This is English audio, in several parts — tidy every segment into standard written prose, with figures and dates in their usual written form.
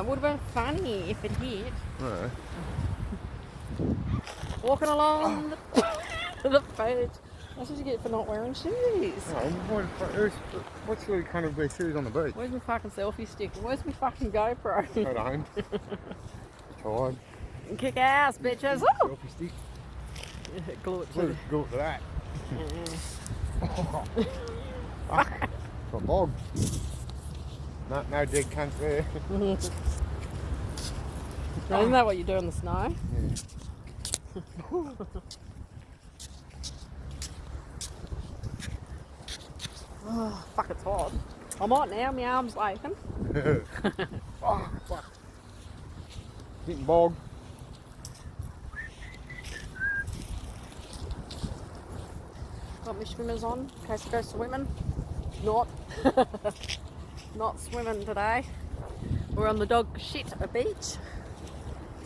it would have been funny if it hit. No. Walking along the beach. That's what you get for not wearing shoes. Oh, what's the kind of wear shoes on the beach? Where's my fucking selfie stick? Where's my fucking GoPro? At home. Tired. Kick ass, bitches. Woo! Selfie stick. Glue it to Let's go to that. Fuck. It's a bog. No dead cunts there. Now, isn't that what you do in the snow? Yeah. Oh, fuck, it's hot. I'm hot now, my arm's aching. Oh, fuck. Hitting bog. Got my swimmers on in case I go swimming. Not. Not swimming today. We're on the dog shit beach.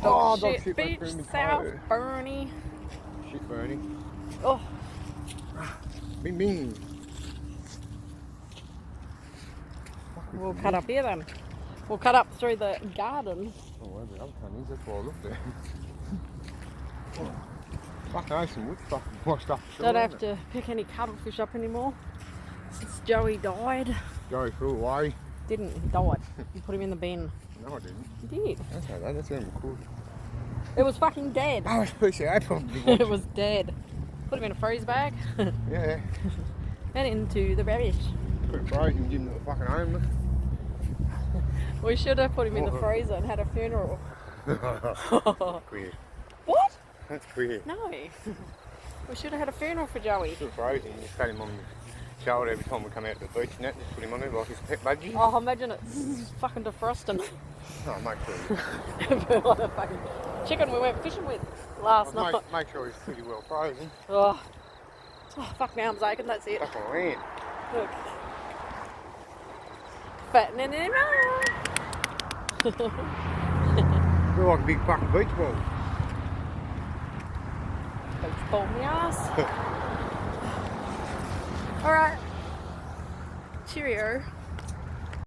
Dog shit beach, South Burnie. Shit Bernie. Oh, Bing bing. we'll cut up here then. We'll cut up through the garden. Oh, where the other cunnies, that's why I looked there. Fuck, I some wood fucking washed up. Don't have to pick any cuttlefish up anymore since Joey died. Joey flew away. Didn't, he died. You put him in the bin. No, I didn't. You did. That's how that's even cool. It was fucking dead. Oh, it's a piece of apple. It was dead. Put him in a freeze bag Yeah. and into the rubbish. Put it frozen and give him to the fucking homeless. We should have put him in the freezer and had a funeral. Weird. What? That's weird. No. We should have had a funeral for Joey. Still frozen. You just pat him on the shoulder every time we come out to the beach and that. Just put him on there like his pet budgie. Oh, imagine it's fucking defrosting. Oh, make sure. Like a fucking chicken we went fishing with last night. Make sure he's pretty well frozen. Oh, fuck, my arm's aching, that's it. Fucking land. Look. Fattening him up. Feel like a big fucking beach ball. Beach ball my ass. Alright. Cheerio.